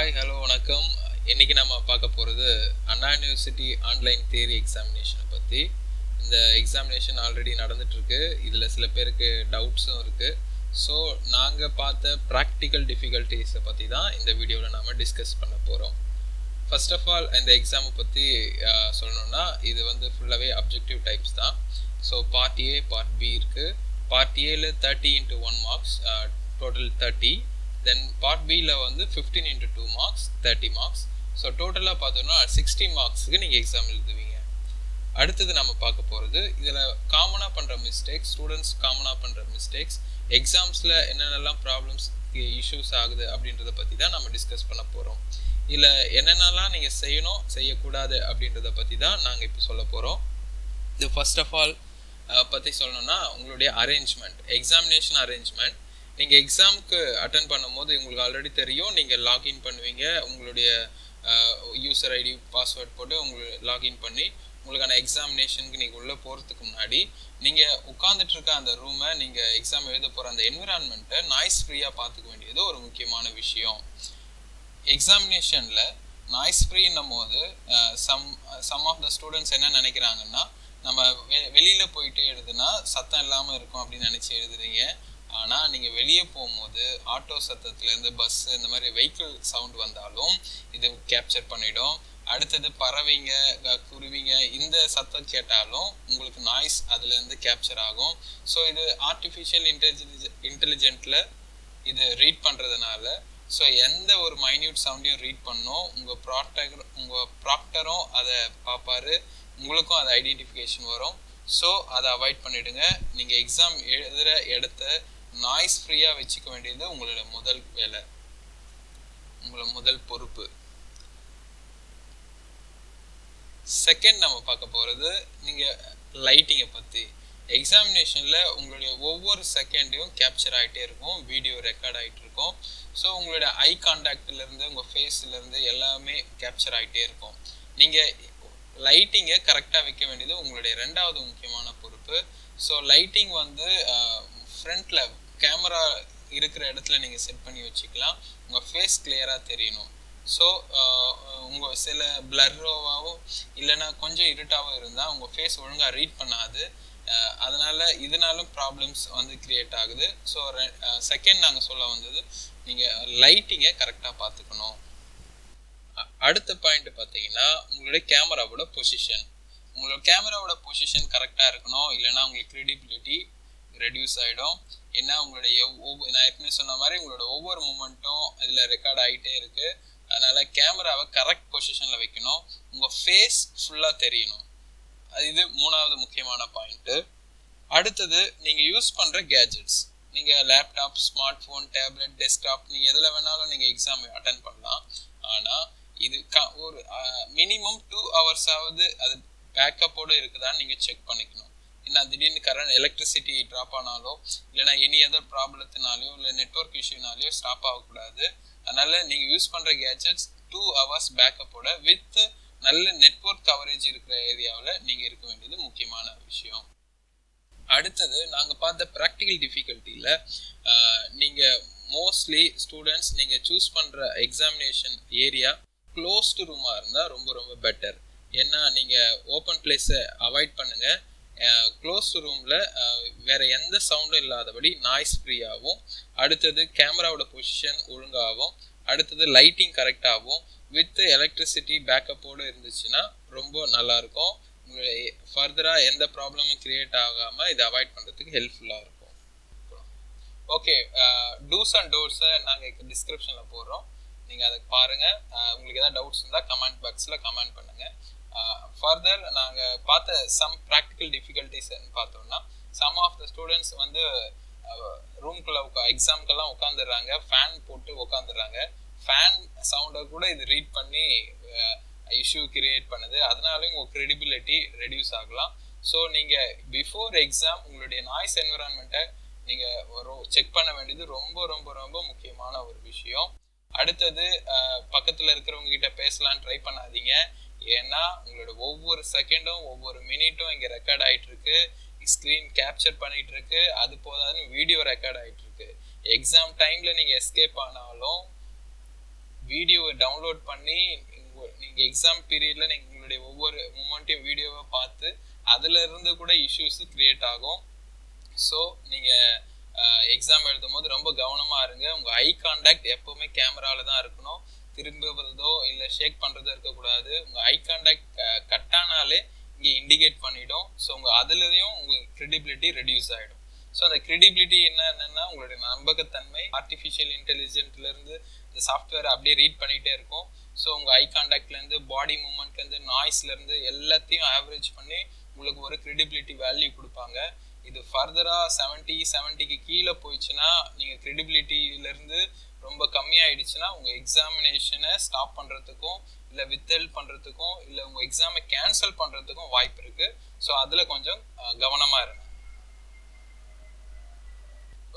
Hi hello வணக்கம். இன்றைக்கி நம்ம பார்க்க போகிறது அண்ணா யூனிவர்சிட்டி ஆன்லைன் தியரி எக்ஸாமினேஷனை பற்றி. இந்த எக்ஸாமினேஷன் ஆல்ரெடி நடந்துகிட்ருக்கு. இதில் சில பேருக்கு டவுட்ஸும் இருக்குது. ஸோ நாங்கள் பார்த்த ப்ராக்டிக்கல் டிஃபிகல்ட்டிஸை பற்றி தான் இந்த வீடியோவில் நாம் டிஸ்கஸ் பண்ண போகிறோம். ஃபர்ஸ்ட் ஆஃப் ஆல் இந்த எக்ஸாமை பற்றி சொல்லணுன்னா இது வந்து ஃபுல்லாகவே அப்ஜெக்டிவ் டைப்ஸ் தான். So part A part B இருக்குது. பார்ட் ஏல 30 into 1 marks, total 30. Then part பியில் வந்து 15 into 2 மார்க்ஸ், 30 மார்க்ஸ். ஸோ டோட்டலாக பார்த்தோன்னா 60 மார்க்ஸுக்கு நீங்கள் எக்ஸாம் எழுதுவீங்க. அடுத்தது நம்ம பார்க்க போகிறது இதில் காமனாக பண்ணுற மிஸ்டேக்ஸ், ஸ்டூடெண்ட்ஸ் காமனாக பண்ணுற மிஸ்டேக்ஸ், எக்ஸாம்ஸில் என்னென்னலாம் ப்ராப்ளம்ஸ் இஷ்யூஸ் ஆகுது அப்படின்றத பற்றி தான் நம்ம டிஸ்கஸ் பண்ண போகிறோம். இதில் என்னென்னலாம் நீங்கள் செய்யணும் செய்யக்கூடாது அப்படின்றத பற்றி தான் நாங்கள் இப்போ சொல்ல போகிறோம். இது ஃபர்ஸ்ட் ஆஃப் ஆல் பற்றி சொல்லணும்னா உங்களுடைய அரேஞ்ச்மெண்ட், எக்ஸாமினேஷன் அரேஞ்ச்மெண்ட். நீங்கள் எக்ஸாமுக்கு அட்டன் பண்ணும்போது உங்களுக்கு ஆல்ரெடி தெரியும், நீங்கள் லாகின் பண்ணுவீங்க, உங்களுடைய யூசர் ஐடி பாஸ்வேர்ட் போட்டு உங்களுக்கு லாகின் பண்ணி உங்களுக்கான எக்ஸாமினேஷனுக்கு நீங்கள் உள்ளே போகிறதுக்கு முன்னாடி நீங்கள் உட்காந்துட்ருக்க அந்த ரூமை, நீங்கள் எக்ஸாம் எழுத போகிற அந்த என்விரான்மெண்ட்டை நாய்ஸ் ஃப்ரீயாக பார்த்துக்க வேண்டியது ஒரு முக்கியமான விஷயம். எக்ஸாமினேஷனில் நாய்ஸ் ஃப்ரீன்னும் போது சம் ஆஃப் த ஸ்டூடெண்ட்ஸ் என்ன நினைக்கிறாங்கன்னா, நம்ம வெளியில் போயிட்டு எழுதுனா சத்தம் இல்லாமல் இருக்கும் அப்படின்னு நினச்சி எழுதுறீங்க. ஆனால் நீங்கள் வெளியே போகும்போது ஆட்டோ சத்தத்துலேருந்து பஸ்ஸு இந்த மாதிரி வெஹிக்கிள் சவுண்ட் வந்தாலும் இது கேப்சர் பண்ணிடும். அடுத்தது பறவைங்க, குருவிங்க இந்த சத்தம் கேட்டாலும் உங்களுக்கு நாய்ஸ் அதுலேருந்து கேப்சர் ஆகும். ஸோ இது ஆர்டிஃபிஷியல் இன்டெலிஜென்ட்டில் இது ரீட் பண்ணுறதுனால ஸோ எந்த ஒரு மைன்யூட் சவுண்டையும் ரீட் பண்ணோம், உங்கள் ப்ராக்டரும் அதை பார்ப்பாரு, உங்களுக்கும் அது ஐடென்டிஃபிகேஷன் வரும். ஸோ அதை அவாய்ட் பண்ணிவிடுங்க. நீங்கள் எக்ஸாம் எழுதுகிற இடத்த நாய்ஸ் ஃப்ரீயாக வச்சுக்க வேண்டியது உங்களோட முதல் வேலை, உங்களோட முதல் பொறுப்பு. செகண்ட் நம்ம பார்க்க போகிறது நீங்கள் லைட்டிங்கை பற்றி. எக்ஸாமினேஷனில் உங்களுடைய ஒவ்வொரு செகண்டையும் கேப்சர் ஆகிட்டே இருக்கும், வீடியோ ரெக்கார்ட் ஆகிட்டு இருக்கும். ஸோ உங்களுடைய ஐ கான்டாக்ட்லேருந்து உங்கள் ஃபேஸ்லேருந்து எல்லாமே கேப்சர் ஆகிட்டே இருக்கும். நீங்கள் லைட்டிங்கை கரெக்டாக வைக்க வேண்டியது உங்களுடைய ரெண்டாவது முக்கியமான பொறுப்பு. ஸோ லைட்டிங் வந்து ஃப்ரண்ட்டில் கேமரா இருக்கிற இடத்துல நீங்கள் செட் பண்ணி வச்சுக்கலாம், உங்கள் ஃபேஸ் கிளியராக தெரியணும். ஸோ உங்கள் சில பிளர்ரோவாகவும் இல்லைன்னா கொஞ்சம் இருட்டாகவும் இருந்தால் உங்கள் ஃபேஸ் ஒழுங்காக ரீட் பண்ணாது, அதனால் இதனாலும் ப்ராப்ளம்ஸ் வந்து க்ரியேட் ஆகுது. ஸோ செகண்ட் நாங்கள் சொல்ல வந்தது நீங்கள் லைட்டிங்கை கரெக்டாக பார்த்துக்கணும். அடுத்த பாயிண்ட் பார்த்தீங்கன்னா உங்களுடைய கேமராவோட பொசிஷன். உங்களோட கேமராவோட பொசிஷன் கரெக்டாக இருக்கணும், இல்லைன்னா உங்களுக்கு க்ரெடிபிலிட்டி ரெடியூஸ் ஆகிடும். ஏன்னா உங்களுடைய நான் ஏற்கனவே சொன்ன மாதிரி உங்களோட ஒவ்வொரு மூமெண்ட்டும் இதில் ரெக்கார்ட் ஆகிட்டே இருக்குது. அதனால் கேமராவை கரெக்ட் பொசிஷனில் வைக்கணும், உங்கள் ஃபேஸ் ஃபுல்லாக தெரியணும். இது மூணாவது முக்கியமான பாயிண்ட்டு. அடுத்தது நீங்கள் யூஸ் பண்ணுற கேஜெட்ஸ். நீங்கள் laptop, smart phone, tablet, desktop நீங்கள் எதில் வேணாலும் நீங்கள் எக்ஸாம் அட்டன் பண்ணலாம். ஆனால் இது ஒரு மினிமம் 2 hours அது பேக்கப்போடு இருக்குதான்னு நீங்கள் செக் பண்ணிக்கணும். ஏன்னா திடீர்னு கரண்ட் எலக்ட்ரிசிட்டி ட்ராப் ஆனாலோ இல்லைனா எனி அதர் ப்ராப்ளத்தினாலையோ இல்லை நெட்ஒர்க் இஷ்யூனாலேயோ ஸ்டாப் ஆகக்கூடாது. அதனால் நீங்கள் யூஸ் பண்ணுற கேஜெட்ஸ் 2 hours பேக்கப்போட வித் நல்ல நெட்ஒர்க் கவரேஜ் இருக்கிற ஏரியாவில் நீங்கள் இருக்க வேண்டியது முக்கியமான விஷயம். அடுத்தது நாங்கள் பார்த்த ப்ராக்டிக்கல் டிஃபிகல்ட்டியில் நீங்கள் மோஸ்ட்லி ஸ்டூடெண்ட்ஸ் நீங்கள் சூஸ் பண்ணுற எக்ஸாமினேஷன் ஏரியா க்ளோஸ்டு ரூமாக இருந்தால் ரொம்ப ரொம்ப பெட்டர். ஏன்னா நீங்கள் ஓப்பன் பிளேஸை அவாய்ட் பண்ணுங்கள். க்ளோஸ்டு ரூமில் வேறு எந்த சவுண்டும் இல்லாதபடி நாய்ஸ் ஃப்ரீயாகவும், அடுத்தது கேமராவோட பொசிஷன் ஒழுங்காகவும், அடுத்தது லைட்டிங் கரெக்டாகவும் வித் எலக்ட்ரிசிட்டி பேக்கப்போடு இருந்துச்சுன்னா ரொம்ப நல்லாயிருக்கும். ஃபர்தராக எந்த ப்ராப்ளமும் க்ரியேட் ஆகாமல் இதை அவாய்ட் பண்ணுறதுக்கு ஹெல்ப்ஃபுல்லாக இருக்கும். ஓகே, டூஸ் அண்ட் டோர்ஸை நாங்கள் டிஸ்கிரிப்ஷனில் போடுறோம், நீங்கள் அதை பாருங்கள். உங்களுக்கு ஏதாவது டவுட்ஸ் இருந்தால் கமெண்ட் பாக்ஸில் கமெண்ட் பண்ணுங்கள். ஃபர்தர் நாங்கள் பார்த்த சம் ப்ராக்டிக்கல் டிஃபிகல்ட்டிஸ்ன்னு பார்த்தோம்னா, சம் ஆஃப் த ஸ்டூடெண்ட்ஸ் வந்து ரூம்குள்ளே எக்ஸாம்க்கெல்லாம் உட்காந்துடுறாங்க, ஃபேன் போட்டு உட்காந்துடுறாங்க. ஃபேன் சவுண்டை கூட இது ரீட் பண்ணி இஷ்யூ கிரியேட் பண்ணுது, அதனால உங்கள் க்ரெடிபிலிட்டி ரெடியூஸ் ஆகலாம். ஸோ நீங்கள் பிஃபோர் எக்ஸாம் உங்களுடைய நாய்ஸ் என்விரான்மெண்ட்டை நீங்கள் செக் பண்ண வேண்டியது ரொம்ப ரொம்ப ரொம்ப முக்கியமான ஒரு விஷயம். அடுத்தது பக்கத்தில் இருக்கிறவங்க கிட்ட பேசலான்னு ட்ரை பண்ணாதீங்க. ஏன்னா உங்களோட ஒவ்வொரு செகண்டும் ஒவ்வொரு மினிட்டும் இங்கே ரெக்கார்ட் ஆகிட்டு இருக்கு, ஸ்க்ரீன் கேப்சர் பண்ணிட்டு இருக்கு. அது போதாதுன்னு வீடியோ ரெக்கார்ட் ஆகிட்டு இருக்கு. எக்ஸாம் டைமில் நீங்கள் எஸ்கேப் ஆனாலும் வீடியோவை டவுன்லோட் பண்ணி நீங்கள் எக்ஸாம் பீரியடில் நீங்கள் உங்களுடைய ஒவ்வொரு மூமெண்ட்டையும் வீடியோவை பார்த்து அதில் இருந்து கூட இஷ்யூஸ் கிரியேட் ஆகும். ஸோ நீங்கள் எக்ஸாம் எழுதும் போது ரொம்ப கவனமாக இருங்க. உங்கள் ஐ கான்டாக்ட் எப்போவுமே கேமராவில் தான் இருக்கணும். திரும்புறதோ இல்லை ஷேக் பண்ணுறதோ இருக்கக்கூடாது. உங்கள் ஐ கான்டாக்ட் கட்டானாலே இங்கே இண்டிகேட் பண்ணிவிடும். ஸோ உங்கள் அதுலேயும் உங்கள் கிரெடிபிலிட்டி ரெடியூஸ் ஆகிடும். ஸோ அந்த கிரெடிபிலிட்டி என்னன்னா உங்களுடைய நம்பகத்தன்மை ஆர்டிஃபிஷியல் இன்டெலிஜென்ட்லேருந்து இந்த சாஃப்ட்வேர் அப்படியே ரீட் பண்ணிகிட்டே இருக்கும். ஸோ உங்கள் ஐ கான்டாக்ட்லேருந்து பாடி மூமெண்ட்லேருந்து நாய்ஸ்லேருந்து எல்லாத்தையும் ஆவரேஜ் பண்ணி உங்களுக்கு ஒரு கிரெடிபிலிட்டி வேல்யூ கொடுப்பாங்க. இது ஃபர்தராக 70க்கு கீழே போயிடுச்சுன்னா நீங்கள் கிரெடிபிலிட்டியிலேருந்து ரொம்ப கம்மியாயிடுச்சுன்னா உங்கள் எக்ஸாமினேஷனை ஸ்டாப் பண்ணுறதுக்கும் இல்லை வித்ஹெல்ட் பண்ணுறதுக்கும் இல்லை உங்கள் எக்ஸாமை கேன்சல் பண்ணுறதுக்கும் வாய்ப்பு இருக்குது. ஸோ அதில் கொஞ்சம் கவனமாக இருங்க.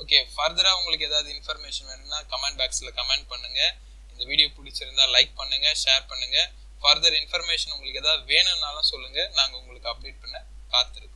ஓகே, ஃபர்தராக உங்களுக்கு ஏதாவது இன்ஃபர்மேஷன் வேணும்னா கமெண்ட் பாக்ஸில் கமெண்ட் பண்ணுங்கள். இந்த வீடியோ பிடிச்சிருந்தா லைக் பண்ணுங்கள், ஷேர் பண்ணுங்கள். ஃபர்தர் இன்ஃபர்மேஷன் உங்களுக்கு ஏதாவது வேணும்னாலும் சொல்லுங்கள், நாங்கள் உங்களுக்கு அப்டேட் பண்ண காத்திருக்கோம்.